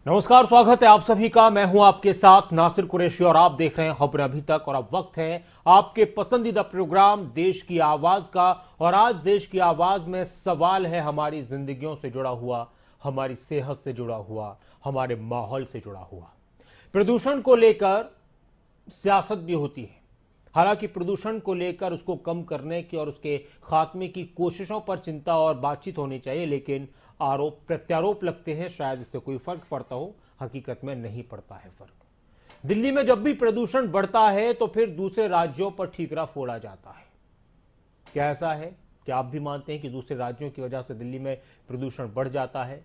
नमस्कार, स्वागत है आप सभी का। मैं हूं आपके साथ नासिर कुरैशी और आप देख रहे हैं खबरें अभी तक। और अब वक्त है आपके पसंदीदा प्रोग्राम देश की आवाज का। और आज देश की आवाज में सवाल है हमारी जिंदगियों से जुड़ा हुआ, हमारी सेहत से जुड़ा हुआ, हमारे माहौल से जुड़ा हुआ। प्रदूषण को लेकर सियासत भी होती है। हालांकि प्रदूषण को लेकर उसको कम करने की और उसके खात्मे की कोशिशों पर चिंता और बातचीत होनी चाहिए, लेकिन आरोप प्रत्यारोप लगते हैं शायद इससे कोई फर्क पड़ता हो। हकीकत में नहीं पड़ता है फर्क। दिल्ली में जब भी प्रदूषण बढ़ता है तो फिर दूसरे राज्यों पर ठीकरा फोड़ा जाता है। क्या ऐसा है? क्या आप भी मानते हैं कि दूसरे राज्यों की वजह से दिल्ली में प्रदूषण बढ़ जाता है?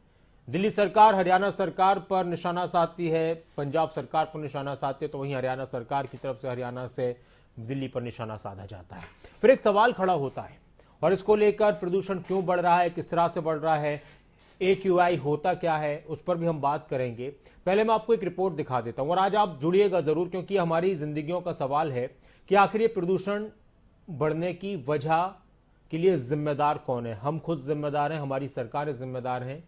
दिल्ली सरकार हरियाणा सरकार पर निशाना साधती है, पंजाब सरकार पर निशाना साधती है, तो वहीं हरियाणा सरकार की तरफ से हरियाणा से दिल्ली पर निशाना साधा जाता है। फिर एक सवाल खड़ा होता है और इसको लेकर प्रदूषण क्यों बढ़ रहा है, किस तरह से बढ़ रहा है, AQI होता क्या है, उस पर भी हम बात करेंगे। पहले मैं आपको एक रिपोर्ट दिखा देता हूं और आज आप जुड़िएगा जरूर, क्योंकि हमारी जिंदगियों का सवाल है कि आखिर ये प्रदूषण बढ़ने की वजह के लिए जिम्मेदार कौन है। हम खुद जिम्मेदार हैं, हमारी सरकारें जिम्मेदार हैं,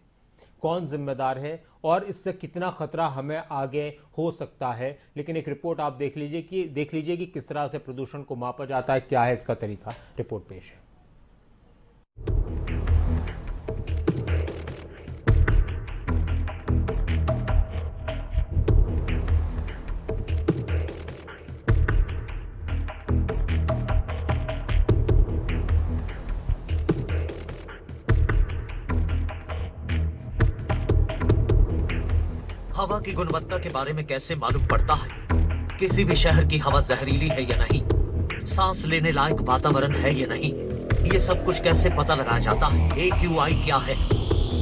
कौन जिम्मेदार है और इससे कितना खतरा हमें आगे हो सकता है। लेकिन एक रिपोर्ट आप देख लीजिए कि किस तरह से प्रदूषण को मापा जाता है, क्या है इसका तरीका। रिपोर्ट पेश है। हवा की गुणवत्ता के बारे में कैसे मालूम पड़ता है किसी भी शहर की हवा जहरीली है या नहीं, सांस लेने लायक वातावरण है या नहीं, ये सब कुछ कैसे पता लगाया जाता है? AQI क्या है?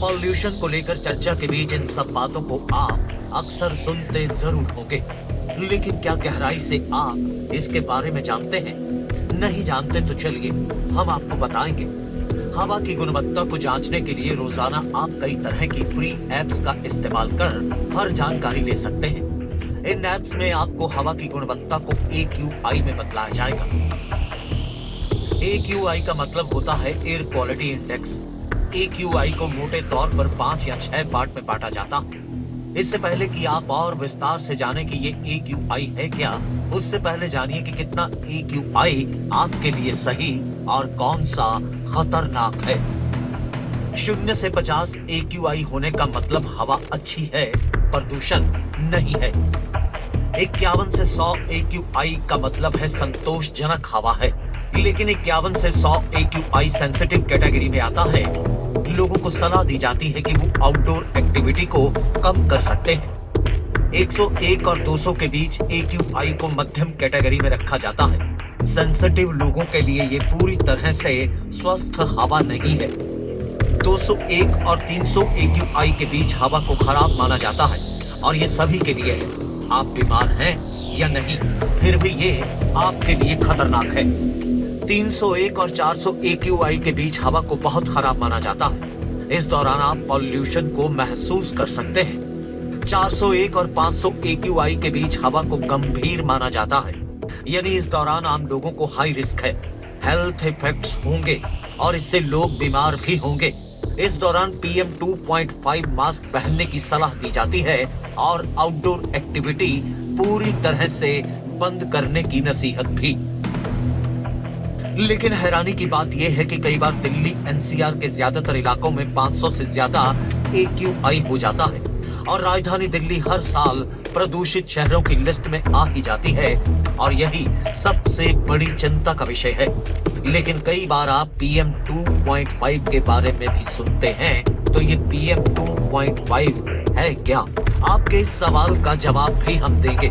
पॉल्यूशन को लेकर चर्चा के बीच इन सब बातों को आप अक्सर सुनते जरूर होंगे, लेकिन क्या गहराई से आप इसके बारे में जानते हैं? नहीं जानते तो चलिए हम आपको बताएंगे। हवा की गुणवत्ता को जांचने के लिए रोजाना आप कई तरह की फ्री ऐप्स का इस्तेमाल कर हर जानकारी ले सकते हैं। इन ऐप्स में आपको हवा की गुणवत्ता को AQI में बतलाया जाएगा। AQI का मतलब होता है एयर क्वालिटी इंडेक्स। AQI को मोटे तौर पर 5 या 6 पार्ट में बांटा जाता है। इससे पहले कि आप और विस्तार से जाने कि ये AQI है क्या, उससे पहले जानिए कि कितना AQI आपके लिए सही और कौन सा खतरनाक है। 0 से 50 AQI होने का मतलब हवा अच्छी है, प्रदूषण नहीं है। 51 से 100 AQI का मतलब है संतोषजनक हवा है, लेकिन 51 से 100 AQI सेंसिटिव कैटेगरी में आता है। लोगों को सलाह दी जाती है कि वो आउटडोर एक्टिविटी को कम कर सकते हैं। 101 और 200 के बीच AQI को मध्यम कैटेगरी में रखा जाता है। सेंसिटिव लोगों के लिए ये पूरी तरह से स्वस्थ हवा नहीं है। 201 और 300 AQI के बीच हवा को खराब माना जाता है और ये सभी के लिए है। आप बीमार हैं या नहीं, फिर भी ये आपके लिए खतरनाक है। 301 और 400 AQI के बीच हवा को बहुत खराब माना जाता है। इस दौरान आप पॉल्यूशन को महसूस कर सकते हैं। 401 और 500 AQI के बीच हवा को गंभीर माना जाता है, यानी इस दौरान आम लोगों को हाई रिस्क है, हेल्थ इफेक्ट्स होंगे और इससे लोग बीमार भी होंगे। इस दौरान PM 2.5 मास्क पहनने की सलाह दी जाती है और आउटडोर एक्टिविटी पूरी तरह से बंद करने की नसीहत भी। लेकिन हैरानी की बात यह है कि कई बार दिल्ली NCR के ज्यादातर इलाकों में 500 से ज्यादा AQI हो जाता है और राजधानी दिल्ली हर साल प्रदूषित शहरों की लिस्ट में आ ही जाती है और यही सबसे बड़ी चिंता का विषय है। लेकिन कई बार आप PM 2.5 के बारे में भी सुनते हैं, तो ये PM 2.5 है क्या? आपके इस सवाल का जवाब भी हम देंगे।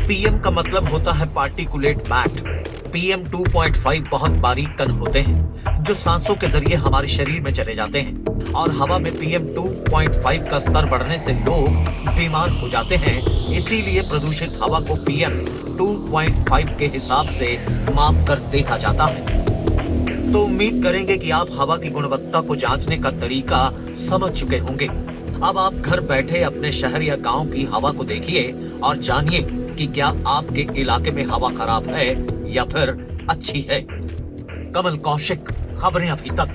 PM का मतलब होता है पार्टिकुलेट मैटर। PM 2.5 बहुत बारीक कण होते हैं जो सांसों के जरिए हमारे शरीर में चले जाते हैं और हवा में PM 2.5 का स्तर बढ़ने से लोग बीमार हो जाते हैं। इसीलिए प्रदूषित हवा को PM 2.5 के हिसाब से माप कर देखा जाता है। तो उम्मीद करेंगे कि आप हवा की गुणवत्ता को जांचने का तरीका समझ चुके होंगे। अब आप घर बैठे अपने शहर या गांव की हवा को देखिए और जानिए कि क्या आपके इलाके में हवा खराब है या फिर अच्छी है। कमल कौशिक, खबरें अभी तक।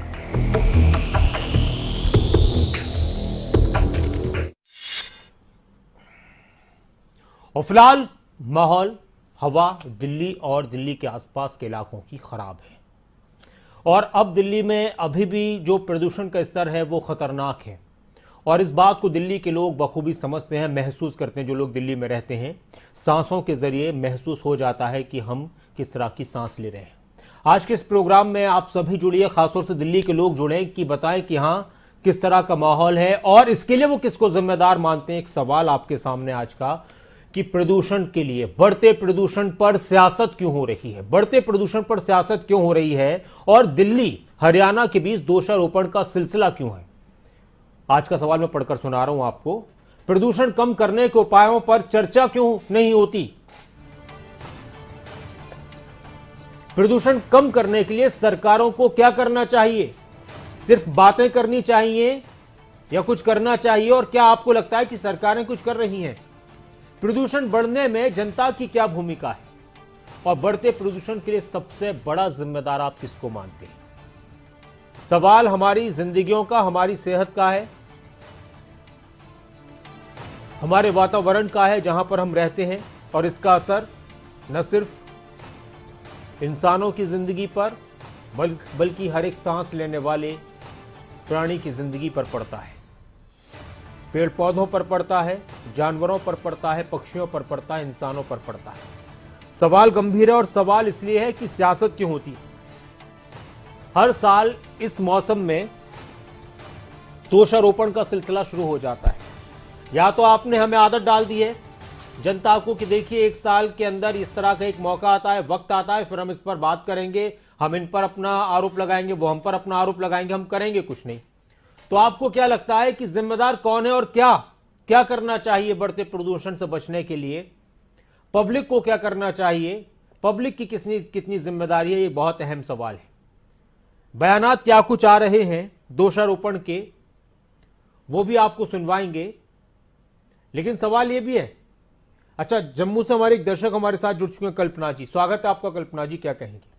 और फिलहाल माहौल, हवा दिल्ली और दिल्ली के आसपास के इलाकों की खराब है और अब दिल्ली में अभी भी जो प्रदूषण का स्तर है वो खतरनाक है और इस बात को दिल्ली के लोग बखूबी समझते हैं, महसूस करते हैं। जो लोग दिल्ली में रहते हैं, सांसों के जरिए महसूस हो जाता है कि हम किस तरह की सांस ले रहे हैं। आज के इस प्रोग्राम में आप सभी जुड़िए, खासतौर से दिल्ली के लोग जुड़े कि बताएं कि हाँ किस तरह का माहौल है और इसके लिए वो किसको जिम्मेदार मानते हैं। एक सवाल आपके सामने आज का कि प्रदूषण के लिए, बढ़ते प्रदूषण पर सियासत क्यों हो रही है, बढ़ते प्रदूषण पर सियासत क्यों हो रही है और दिल्ली हरियाणा के बीच दोषारोपण का सिलसिला क्यों है। आज का सवाल मैं पढ़कर सुना रहा हूं आपको। प्रदूषण कम करने के उपायों पर चर्चा क्यों नहीं होती, प्रदूषण कम करने के लिए सरकारों को क्या करना चाहिए, सिर्फ बातें करनी चाहिए या कुछ करना चाहिए और क्या आपको लगता है कि सरकारें कुछ कर रही हैं। प्रदूषण बढ़ने में जनता की क्या भूमिका है और बढ़ते प्रदूषण के लिए सबसे बड़ा जिम्मेदार आप किसको मानते हैं। सवाल हमारी जिंदगियों का, हमारी सेहत का है, हमारे वातावरण का है जहां पर हम रहते हैं और इसका असर न सिर्फ इंसानों की जिंदगी पर बल्कि हर एक सांस लेने वाले प्राणी की जिंदगी पर पड़ता है। पेड़ पौधों पर पड़ता है, जानवरों पर पड़ता है, पक्षियों पर पड़ता है, इंसानों पर पड़ता है। सवाल गंभीर है और सवाल इसलिए है कि सियासत क्यों होती है। हर साल इस मौसम में दोषारोपण का सिलसिला शुरू हो जाता है। या तो आपने हमें आदत डाल दी है जनता को कि देखिए एक साल के अंदर इस तरह का एक मौका आता है, वक्त आता है, फिर हम इस पर बात करेंगे, हम इन पर अपना आरोप लगाएंगे, वो हम पर अपना आरोप लगाएंगे, हम करेंगे कुछ नहीं। तो आपको क्या लगता है कि जिम्मेदार कौन है और क्या क्या करना चाहिए बढ़ते प्रदूषण से बचने के लिए, पब्लिक को क्या करना चाहिए, पब्लिक की कितनी जिम्मेदारी है, ये बहुत अहम सवाल है। बयानात क्या कुछ आ रहे हैं दोषारोपण के, वो भी आपको सुनवाएंगे, लेकिन सवाल ये भी है। अच्छा, जम्मू से हमारे एक दर्शक हमारे साथ जुड़ चुके हैं, कल्पना जी, स्वागत है आपका। कल्पना जी, क्या कहेंगे।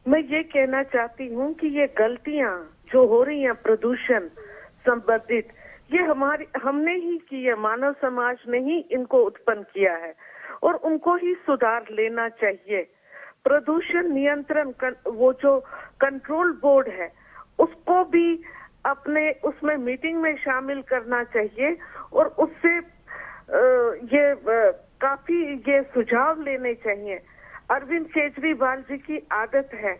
मैं ये कहना चाहती हूँ कि ये गलतियाँ जो हो रही हैं प्रदूषण संबंधित, ये हमने ही की है, मानव समाज ने ही इनको उत्पन्न किया है और उनको ही सुधार लेना चाहिए। प्रदूषण नियंत्रण वो जो कंट्रोल बोर्ड है उसको भी अपने उसमें मीटिंग में शामिल करना चाहिए और उससे काफी ये सुझाव लेने चाहिए। अरविंद केजरीवाल जी की आदत है,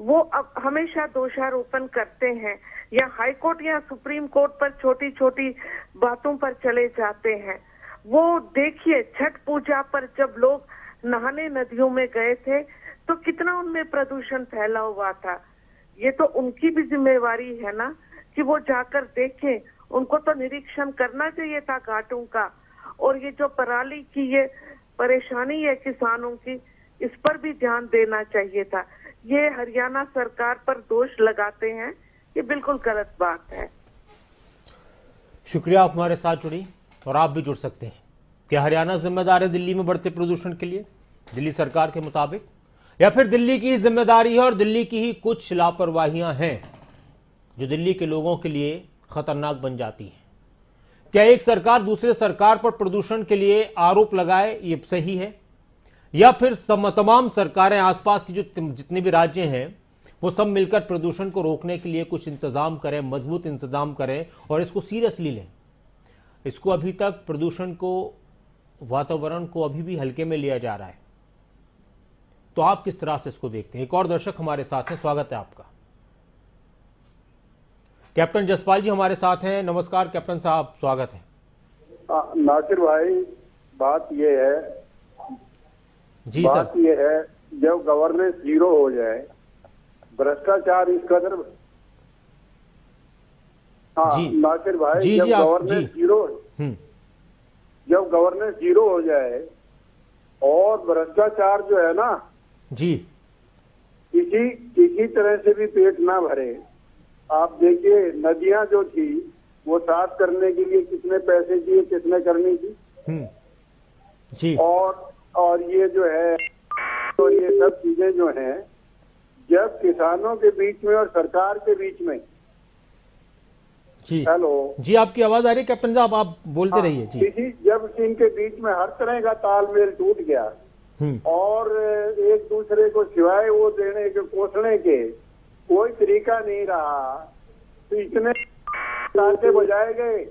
वो अब हमेशा दोषारोपण करते हैं या हाई कोर्ट या सुप्रीम कोर्ट पर छोटी छोटी बातों पर चले जाते हैं। वो देखिए छठ पूजा पर जब लोग नहाने नदियों में गए थे तो कितना उनमें प्रदूषण फैला हुआ था। ये तो उनकी भी जिम्मेवारी है ना कि वो जाकर देखें, उनको तो निरीक्षण करना चाहिए था घाटों का। और ये जो पराली की ये परेशानी है किसानों की, इस पर भी ध्यान देना चाहिए था। ये हरियाणा सरकार पर दोष लगाते हैं, ये बिल्कुल गलत बात है। शुक्रिया, आप हमारे साथ जुड़ी और आप भी जुड़ सकते हैं। क्या हरियाणा जिम्मेदार है दिल्ली में बढ़ते प्रदूषण के लिए, दिल्ली सरकार के मुताबिक, या फिर दिल्ली की जिम्मेदारी है और दिल्ली की ही कुछ लापरवाहियां हैं जो दिल्ली के लोगों के लिए खतरनाक बन जाती हैं। क्या एक सरकार दूसरे सरकार पर प्रदूषण के लिए आरोप लगाए ये सही है, या फिर तमाम सरकारें आसपास की जो जितने भी राज्य हैं वो सब मिलकर प्रदूषण को रोकने के लिए कुछ इंतजाम करें, मजबूत इंतजाम करें और इसको सीरियसली लें। इसको अभी तक प्रदूषण को, वातावरण को अभी भी हल्के में लिया जा रहा है। तो आप किस तरह से इसको देखते हैं। एक और दर्शक हमारे साथ हैं, स्वागत है आपका। कैप्टन जसपाल जी हमारे साथ हैं। नमस्कार कैप्टन साहब, स्वागत है। नासिर भाई, बात ये है जी बात सर। ये है जब गवर्नेंस जीरो हो जाए, भ्रष्टाचार इस कदर, हाँ जी नासिर भाई, जी, जब जी, गवर्नेंस जीरो, जब गवर्नेंस जीरो हो जाए और भ्रष्टाचार जो है ना जी, किसी तरह से भी पेट ना भरे। आप देखिए नदियां जो थी वो साफ करने के लिए कितने पैसे दिए, किसने करनी थी। जी, और ये जो है, तो ये सब चीजें जो हैं, जब किसानों के बीच में और सरकार के बीच में जी हेलो जी, आपकी आवाज आ रही है कैप्टन साहब, आप बोलते रहिए जी। जी, जब इनके बीच में हर तरह का तालमेल टूट गया और एक दूसरे को सिवाय वो देने के कोसने के कोई तरीका नहीं रहा, तो इतने ताके बजाए गए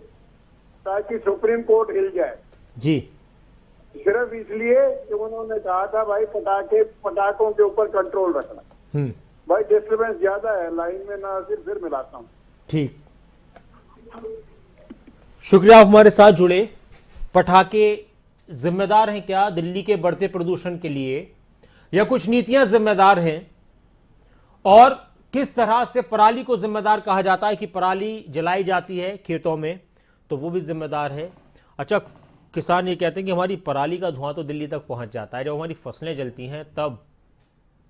ताकि सुप्रीम कोर्ट हिल जाए, जी सिर्फ इसलिए कि उन्होंने कहा था भाई पटाखों के ऊपर कंट्रोल रखना। भाई डिस्टर्बेंस ज्यादा है, लाइन में ना फिर मिलाता हूँ। ठीक, शुक्रिया आप हमारे साथ जुड़े। पटाखे जिम्मेदार हैं क्या दिल्ली के बढ़ते प्रदूषण के लिए, या कुछ नीतियां जिम्मेदार हैं? और किस तरह से पराली को जिम्मेदार कहा जाता है कि पराली जलाई जाती है खेतों में, तो वो भी जिम्मेदार है। अच्छा, किसान ये कहते हैं कि हमारी पराली का धुआं तो दिल्ली तक पहुंच जाता है, जब हमारी फसलें जलती हैं तब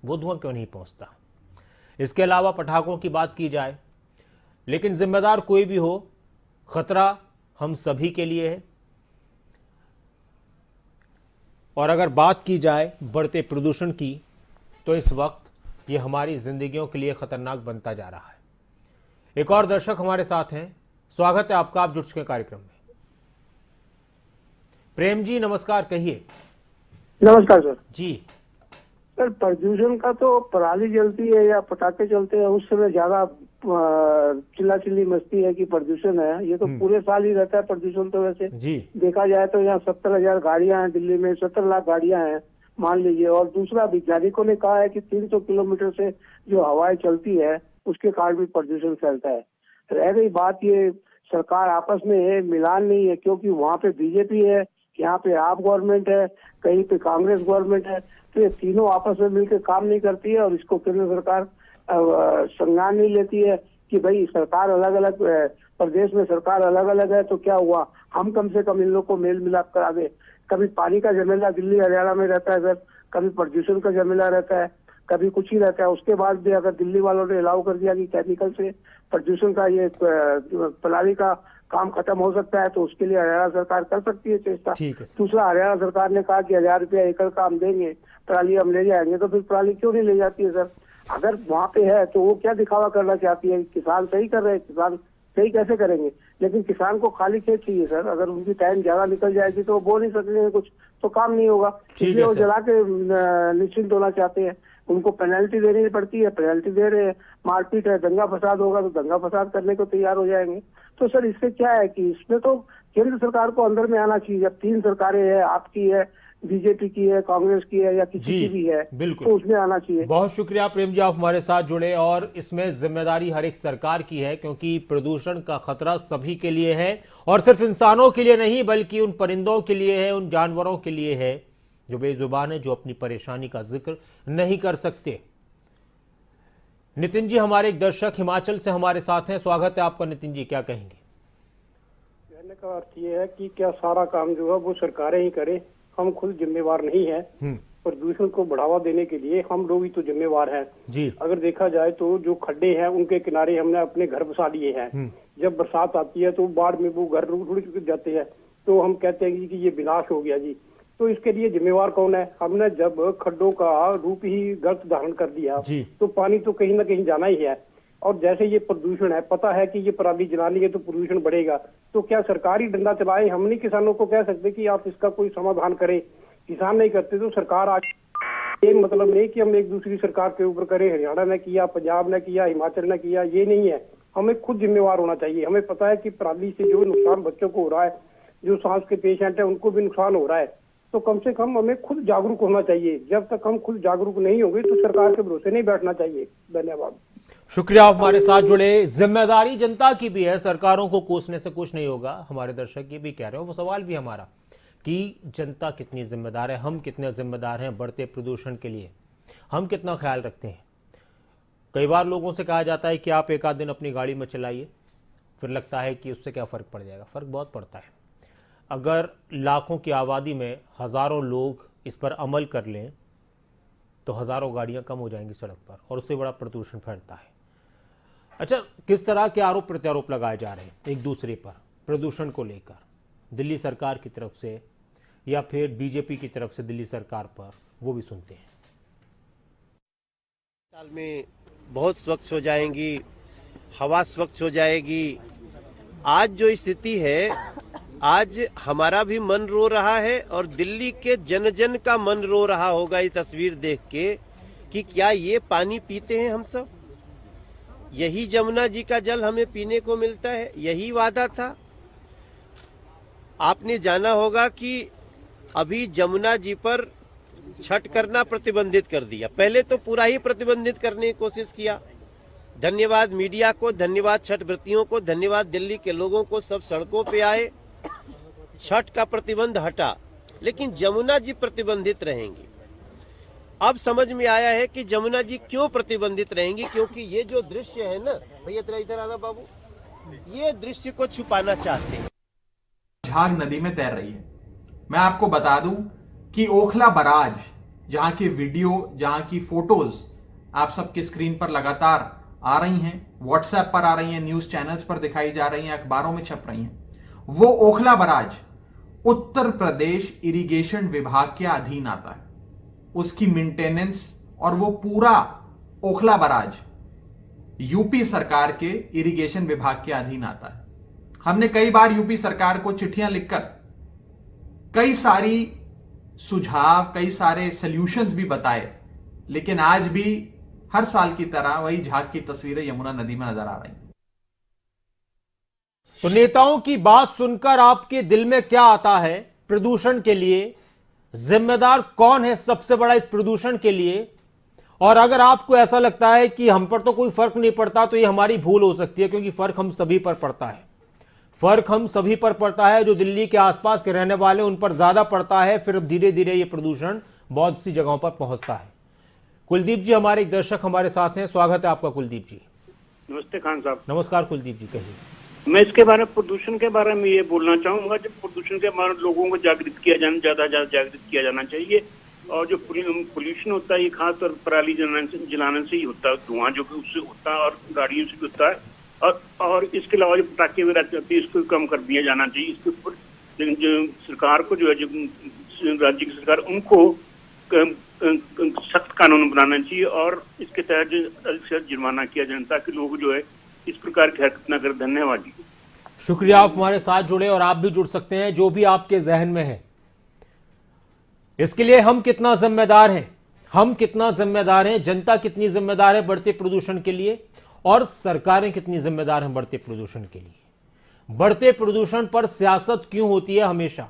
वो धुआं क्यों नहीं पहुंचता? इसके अलावा पटाखों की बात की जाए, लेकिन जिम्मेदार कोई भी हो, खतरा हम सभी के लिए है। और अगर बात की जाए बढ़ते प्रदूषण की, तो इस वक्त ये हमारी जिंदगियों के लिए खतरनाक बनता जा रहा है। एक और दर्शक हमारे साथ हैं, स्वागत है आपका, आप जुड़ चुके कार्यक्रम में। प्रेम जी नमस्कार, कहिए। नमस्कार सर। जी सर, प्रदूषण का तो पराली जलती है या पटाखे चलते हैं उस समय ज्यादा चिल्ला चिल्ली मस्ती है कि प्रदूषण है, ये तो पूरे साल ही रहता है प्रदूषण। तो वैसे जी देखा जाए तो यहाँ 70,000 गाड़ियां हैं दिल्ली में, 17 लाख गाड़ियां हैं मान लीजिए। और दूसरा, वैज्ञानिकों ने कहा है कि 300 किलोमीटर से जो हवाएं चलती है उसके कारण भी प्रदूषण फैलता है। रह गई बात, ये सरकार आपस में है, मिलान नहीं है, क्योंकि वहाँ पे बीजेपी है, यहाँ पे आप गवर्नमेंट है, कहीं पे कांग्रेस गवर्नमेंट है, तो ये तीनों आपस में मिलकर काम नहीं करती है। और इसको केंद्र सरकार संज्ञान नहीं लेती है कि भाई सरकार अलग अलग, प्रदेश में सरकार अलग अलग है, तो क्या हुआ, हम कम से कम इन लोग को मेल मिलाप करा दे। कभी पानी का झमेला दिल्ली हरियाणा में रहता है सर, कभी प्रदूषण का झमेला रहता है, कभी कुछ ही रहता है। उसके बाद भी अगर दिल्ली वालों ने अलाउ कर दिया कि केमिकल से प्रदूषण का ये पराली का काम खत्म हो सकता है, तो उसके लिए हरियाणा सरकार कर सकती है चेष्टा। दूसरा, हरियाणा सरकार ने कहा कि 1,000 रुपया एकड़ का हम देंगे, पराली हम ले जाएंगे, तो फिर पराली क्यों नहीं ले जाती है सर? अगर वहाँ पे है तो वो क्या दिखावा करना चाहती है? किसान सही कर रहे हैं, किसान सही कैसे करेंगे? लेकिन किसान को खाली खेत चाहिए सर, अगर उनकी टाइम ज्यादा निकल जाएगी तो वो बो नहीं सकेंगे कुछ, तो काम नहीं होगा। इसलिए वो जला के निश्चिंत होना चाहते हैं, उनको पेनल्टी देनी पड़ती है, पेनल्टी दे रहे हैं। मारपीट है, दंगा फसाद होगा तो दंगा फसाद करने को तैयार हो जाएंगे। तो सर इससे क्या है कि इसमें तो केंद्र सरकार को अंदर में आना चाहिए। जब 3 सरकारें हैं, आपकी है, बीजेपी की है, कांग्रेस की है, या किसी की भी है, तो उसमें आना चाहिए। बहुत शुक्रिया प्रेम जी, आप हमारे साथ जुड़े। और इसमें जिम्मेदारी हर एक सरकार की है, क्योंकि प्रदूषण का खतरा सभी के लिए है, और सिर्फ इंसानों के लिए नहीं बल्कि उन परिंदों के लिए है, उन जानवरों के लिए है जो बेजुबान है, जो अपनी परेशानी का जिक्र नहीं कर सकते। नितिन जी हमारे एक दर्शक हिमाचल से हमारे साथ हैं, स्वागत है आपका नितिन जी, क्या कहेंगे? कहने का अर्थ ये है कि क्या सारा काम जो है वो सरकारें ही करें, हम खुद जिम्मेवार नहीं है। प्रदूषण को बढ़ावा देने के लिए हम लोग ही तो जिम्मेवार हैं जी। अगर देखा जाए तो जो खड्डे हैं उनके किनारे हमने अपने घर बसा लिए हैं। जब बरसात आती है तो बाढ़ में वो घर रुड़ जाते हैं, तो हम कहते हैं कि ये विनाश हो गया जी। तो इसके लिए जिम्मेवार कौन है? हमने जब खड्डों का रूप ही गलत धारण कर दिया तो पानी तो कहीं ना कहीं जाना ही है। और जैसे ये प्रदूषण है, पता है कि ये पराली जलाएंगे तो प्रदूषण बढ़ेगा, तो क्या सरकार ही डंडा चलाए? हम नहीं किसानों को कह सकते कि आप इसका कोई समाधान करें। किसान नहीं करते तो सरकार आज, ये मतलब नहीं कि हम एक दूसरी सरकार के ऊपर करें, हरियाणा ने किया, पंजाब ने किया, हिमाचल ने किया, ये नहीं है। हमें खुद जिम्मेवार होना चाहिए। हमें पता है कि पराली से जो नुकसान बच्चों को हो रहा है, जो सांस के पेशेंट है उनको भी नुकसान हो रहा है, तो कम से कम हमें खुद जागरूक होना चाहिए। जब तक हम खुद जागरूक नहीं होंगे तो सरकार के भरोसे नहीं बैठना चाहिए। धन्यवाद। शुक्रिया आप हमारे साथ जुड़े। जिम्मेदारी जनता की भी है, सरकारों को कोसने से कुछ नहीं होगा। हमारे दर्शक ये भी कह रहे हो, वो सवाल भी हमारा कि जनता कितनी जिम्मेदार है, हम कितने जिम्मेदार हैं बढ़ते प्रदूषण के लिए, हम कितना ख्याल रखते हैं। कई बार लोगों से कहा जाता है कि आप एक आध दिन अपनी गाड़ी में चलाइए, फिर लगता है कि उससे क्या फ़र्क पड़ जाएगा। फ़र्क बहुत पड़ता है। अगर लाखों की आबादी में हज़ारों लोग इस पर अमल कर लें तो हज़ारों गाड़ियां कम हो जाएंगी सड़क पर, और उससे बड़ा प्रदूषण फैलता है। अच्छा, किस तरह के आरोप प्रत्यारोप लगाए जा रहे हैं एक दूसरे पर प्रदूषण को लेकर, दिल्ली सरकार की तरफ से या फिर बीजेपी की तरफ से दिल्ली सरकार पर, वो भी सुनते हैं। साल में बहुत स्वच्छ हो जाएंगी, हवा स्वच्छ हो जाएगी, आज जो स्थिति है, आज हमारा भी मन रो रहा है और दिल्ली के जन जन का मन रो रहा होगा ये तस्वीर देख के कि क्या ये पानी पीते हैं हम सब। यही जमुना जी का जल हमें पीने को मिलता है, यही वादा था। आपने जाना होगा कि अभी जमुना जी पर छठ करना प्रतिबंधित कर दिया, पहले तो पूरा ही प्रतिबंधित करने की कोशिश किया। धन्यवाद मीडिया को, धन्यवाद छठ व्रतियों को, धन्यवाद दिल्ली के लोगों को, सब सड़कों पे आए, छठ का प्रतिबंध हटा, लेकिन जमुना जी प्रतिबंधित रहेंगी। अब समझ में आया है कि जमुना जी क्यों प्रतिबंधित रहेंगी, क्योंकि ये जो दृश्य है ना, भैया तेरा इधर आना बाबू, ये दृश्य को छुपाना चाहते हैं। झाग नदी में तैर रही है। मैं आपको बता दूं कि ओखला बराज, जहां की वीडियो, जहां की फोटोज आप सबकी स्क्रीन पर लगातार आ रही हैं, व्हाट्सएप पर आ रही हैं, न्यूज चैनल्स पर दिखाई जा रही हैं, अखबारों में छप रही हैं, वो ओखला बराज उत्तर प्रदेश इरिगेशन विभाग के अधीन आता है। उसकी मेंटेनेंस और वो पूरा ओखला बराज यूपी सरकार के इरिगेशन विभाग के अधीन आता है। हमने कई बार यूपी सरकार को चिट्ठियां लिखकर कई सारी सुझाव, कई सारे सॉल्यूशंस भी बताए, लेकिन आज भी हर साल की तरह वही झाग की तस्वीरें यमुना नदी में नजर आ रही हैं। तो नेताओं की बात सुनकर आपके दिल में क्या आता है? प्रदूषण के लिए जिम्मेदार कौन है सबसे बड़ा इस प्रदूषण के लिए? और अगर आपको ऐसा लगता है कि हम पर तो कोई फर्क नहीं पड़ता, तो ये हमारी भूल हो सकती है, क्योंकि फर्क हम सभी पर पड़ता है। फर्क हम सभी पर पड़ता है। जो दिल्ली के आसपास के रहने वाले उन पर ज्यादा पड़ता है, फिर धीरे धीरे ये प्रदूषण बहुत सी जगहों पर पहुंचता है। कुलदीप जी हमारे एक दर्शक हमारे साथ हैं, स्वागत है आपका कुलदीप जी। नमस्ते खान साहब। नमस्कार कुलदीप जी, कहिए। मैं इसके बारे में, प्रदूषण के बारे में ये बोलना चाहूंगा, जब प्रदूषण के बारे में लोगों को जागृत किया जाना, ज्यादा जागृत किया जाना चाहिए। और जो पोल्यूशन होता है ये खासतौर पर पराली जलाने से ही होता है, धुआं जो कि उससे होता है और गाड़ियों से भी होता है। और इसके अलावा जो पटाखे वगैरह चलते हैं इसको कम कर दिया जाना चाहिए। इसके ऊपर जो सरकार को, जो है जो राज्य की सरकार, उनको सख्त कानून बनाना चाहिए और इसके तहत जो अधिक से अधिक जुर्माना किया जाए, ताकि लोग जो है इस प्रकार की हरकत न करें। धन्यवाद जी। शुक्रिया, आप हमारे साथ जुड़े और आप भी जुड़ सकते हैं जो भी आपके जहन में है। इसके लिए हम कितना जिम्मेदार हैं, हम कितना जिम्मेदार हैं, जनता कितनी जिम्मेदार है बढ़ते प्रदूषण के लिए, और सरकारें कितनी जिम्मेदार हैं बढ़ते प्रदूषण के लिए। बढ़ते प्रदूषण पर सियासत क्यों होती है? हमेशा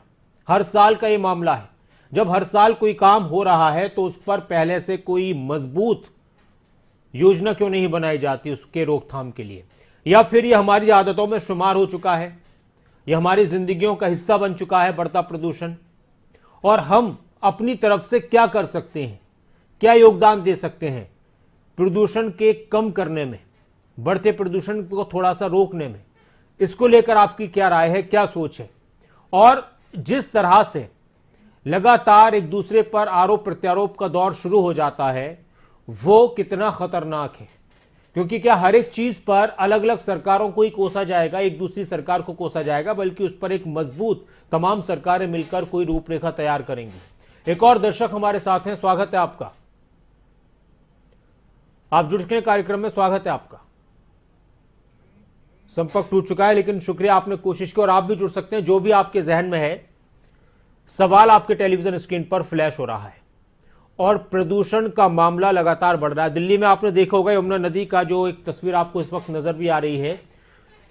हर साल का ये मामला है। जब हर साल कोई काम हो रहा है तो उस पर पहले से कोई मजबूत योजना क्यों नहीं बनाई जाती उसके रोकथाम के लिए? या फिर ये हमारी आदतों में शुमार हो चुका है, ये हमारी जिंदगियों का हिस्सा बन चुका है बढ़ता प्रदूषण, और हम अपनी तरफ से क्या कर सकते हैं, क्या योगदान दे सकते हैं प्रदूषण के कम करने में, बढ़ते प्रदूषण को थोड़ा सा रोकने में? इसको लेकर आपकी क्या राय है, क्या सोच है? और जिस तरह से लगातार एक दूसरे पर आरोप प्रत्यारोप का दौर शुरू हो जाता है, वो कितना खतरनाक है? क्योंकि क्या हर एक चीज पर अलग अलग सरकारों को ही कोसा जाएगा, एक दूसरी सरकार को कोसा जाएगा, बल्कि उस पर एक मजबूत तमाम सरकारें मिलकर कोई रूपरेखा तैयार करेंगी। एक और दर्शक हमारे साथ हैं, स्वागत है आपका, आप जुड़ के कार्यक्रम में, स्वागत है आपका। संपर्क टूट चुका है, लेकिन शुक्रिया, आपने कोशिश की और आप भी जुड़ सकते हैं जो भी आपके जहन में है। सवाल आपके टेलीविजन स्क्रीन पर फ्लैश हो रहा है और प्रदूषण का मामला लगातार बढ़ रहा है। दिल्ली में आपने देखा होगा यमुना नदी का जो एक तस्वीर आपको इस वक्त नजर भी आ रही है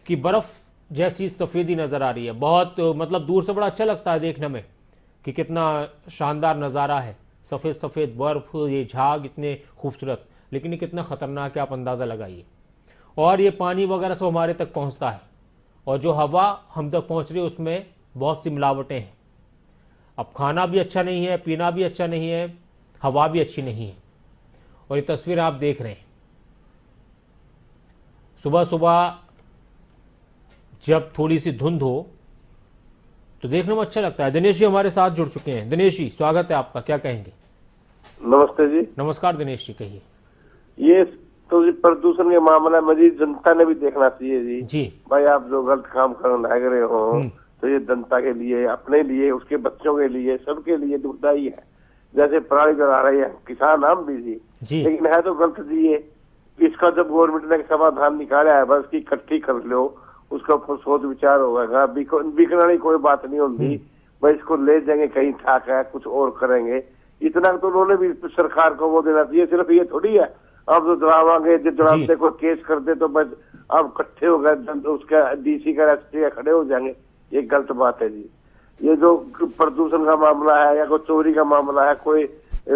कि बर्फ जैसी सफेदी नजर आ रही है। बहुत मतलब दूर से बड़ा अच्छा लगता है देखने में कि कितना शानदार नज़ारा है, सफ़ेद सफ़ेद बर्फ, ये झाग इतने खूबसूरत, लेकिन ये कितना ख़तरनाक है आप अंदाज़ा लगाइए। और ये पानी वगैरह सब हमारे तक पहुंचता है और जो हवा हम तक पहुंच रही है उसमें बहुत सी मिलावटें हैं। अब खाना भी अच्छा नहीं है, पीना भी अच्छा नहीं है, हवा भी अच्छी नहीं है। और ये तस्वीर आप देख रहे हैं, सुबह सुबह जब थोड़ी सी धुंध हो तो देखने में अच्छा लगता है। दिनेश जी हमारे साथ जुड़ चुके हैं। दिनेश जी स्वागत है आपका, क्या कहेंगे? नमस्ते जी। नमस्कार दिनेश जी, कहिए। ये तो जी प्रदूषण के मामला में जी जनता ने भी देखना चाहिए जी। जी भाई, आप जो गलत काम करने लग रहे हो तो ये जनता के लिए, अपने लिए, उसके बच्चों के लिए, सबके लिए दुखदाई है। जैसे पराली जला रही है किसान, हम भी जी, लेकिन है तो गलत जी ये। इसका जब गवर्नमेंट ने समाधान निकाला है, बस की इकट्ठी कर लो उसका ऊपर सोच विचार होगा। बिकना नहीं कोई बात नहीं होती भाई, इसको ले जाएंगे कहीं ठाक है, कुछ और करेंगे, इतना तो उन्होंने भी सरकार को वो देना चाहिए। सिर्फ ये थोड़ी है अब तो डरावांगे, जब डराते कोई केस कर दे तो बस अब इकट्ठे हो गए, उसका डीसी का एसपी का खड़े हो जाएंगे, ये गलत बात है जी। ये जो प्रदूषण का मामला है या कोई चोरी का मामला है, कोई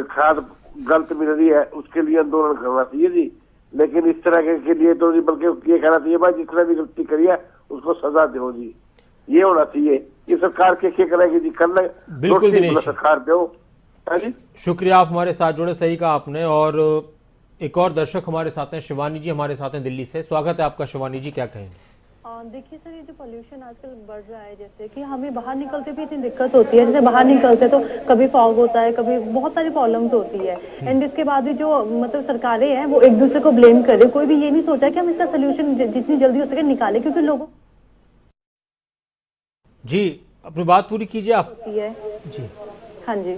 खाद गलत मिल रही है, उसके लिए आंदोलन करना चाहिए जी। लेकिन इस तरह के लिए तो जी बल्कि ये कहना चाहिए भाई जिसने भी गलती करी है उसको सजा दो जी, ये होना चाहिए। ये सरकार क्या करेगी जी, कर ले बिल्कुल दिनेश, सरकार दो जी। शुक्रिया, आप हमारे साथ जुड़े, सही कहा आपने। और एक और दर्शक हमारे साथ हैं, शिवानी जी हमारे साथ हैं दिल्ली से। स्वागत है आपका शिवानी जी, क्या कहेंगे? देखिए सर, ये जो पोल्यूशन आजकल बढ़ रहा है, जैसे कि हमें बाहर निकलते भी इतनी दिक्कत होती है, जैसे बाहर निकलते तो कभी फॉग होता है, कभी बहुत सारी प्रॉब्लम्स होती है। एंड इसके बाद भी जो मतलब सरकारें हैं वो एक दूसरे को ब्लेम कर रहे, कोई भी ये नहीं सोचा कि हम इसका सोल्यूशन जितनी जल्दी हो सके निकाले, क्योंकि लोगों जी अपनी बात पूरी कीजिए आप जी। हाँ जी,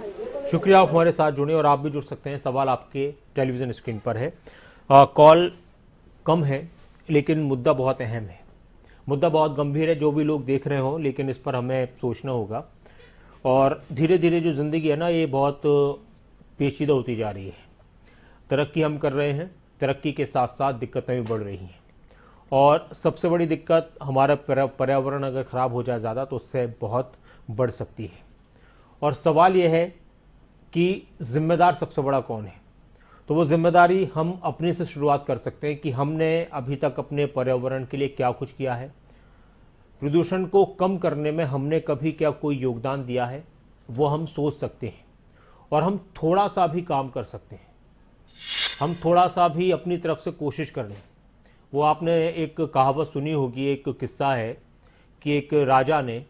शुक्रिया, आप हमारे साथ जुड़े और आप भी जुड़ सकते हैं। सवाल आपके टेलीविजन स्क्रीन पर है। कॉल कम है लेकिन मुद्दा बहुत अहम है, मुद्दा बहुत गंभीर है, जो भी लोग देख रहे हो, लेकिन इस पर हमें सोचना होगा। और धीरे धीरे जो ज़िंदगी है ना, ये बहुत पेचीदा होती जा रही है। तरक्की हम कर रहे हैं, तरक्की के साथ साथ दिक्कतें भी बढ़ रही हैं। और सबसे बड़ी दिक्कत, हमारा पर्यावरण अगर ख़राब हो जाए ज़्यादा तो उससे बहुत बढ़ सकती है। और सवाल यह है कि ज़िम्मेदार सबसे बड़ा कौन है? तो वो जिम्मेदारी हम अपने से शुरुआत कर सकते हैं कि हमने अभी तक अपने पर्यावरण के लिए क्या कुछ किया है, प्रदूषण को कम करने में हमने कभी क्या कोई योगदान दिया है, वो हम सोच सकते हैं। और हम थोड़ा सा भी काम कर सकते हैं, हम थोड़ा सा भी अपनी तरफ से कोशिश कर लें। वो आपने एक कहावत सुनी होगी, एक किस्सा है कि एक राजा ने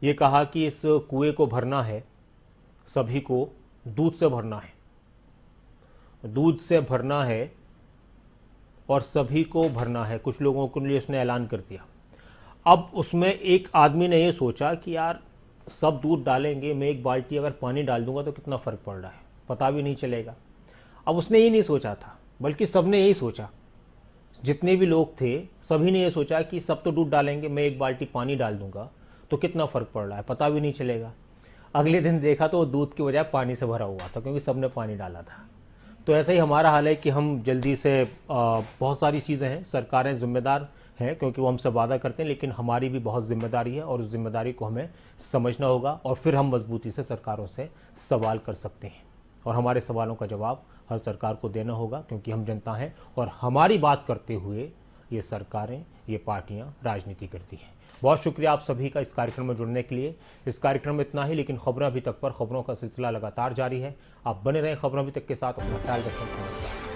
ये कहा कि इस कुएं को भरना है, सभी को दूध से भरना है, दूध से भरना है और सभी को भरना है। कुछ लोगों के लिए उसने ऐलान कर दिया। अब उसमें एक आदमी ने ये सोचा कि यार सब दूध डालेंगे, मैं एक बाल्टी अगर पानी डाल दूंगा तो कितना फ़र्क पड़ रहा है, पता भी नहीं चलेगा। अब उसने ये नहीं सोचा था, बल्कि सब ने यही सोचा, जितने भी लोग थे सभी ने ये सोचा कि सब तो दूध डालेंगे, मैं एक बाल्टी पानी डाल दूंगा तो कितना फ़र्क पड़ रहा है, पता भी नहीं चलेगा। अगले दिन देखा तो वो दूध की बजाय पानी से भरा हुआ था, क्योंकि सब ने पानी डाला था। तो ऐसा ही हमारा हाल है कि हम जल्दी से बहुत सारी चीज़ें हैं, सरकारें जिम्मेदार हैं क्योंकि वो हमसे वादा करते हैं, लेकिन हमारी भी बहुत जिम्मेदारी है और उस जिम्मेदारी को हमें समझना होगा और फिर हम मजबूती से सरकारों से सवाल कर सकते हैं। और हमारे सवालों का जवाब हर सरकार को देना होगा, क्योंकि हम जनता हैं और हमारी बात करते हुए ये सरकारें, ये पार्टियां राजनीति करती हैं। बहुत शुक्रिया आप सभी का इस कार्यक्रम में जुड़ने के लिए। इस कार्यक्रम में इतना ही, लेकिन खबरें अभी तक पर खबरों का सिलसिला लगातार जारी है। आप बने रहें खबरों अभी तक के साथ, अपना ख्याल रखें। नमस्कार।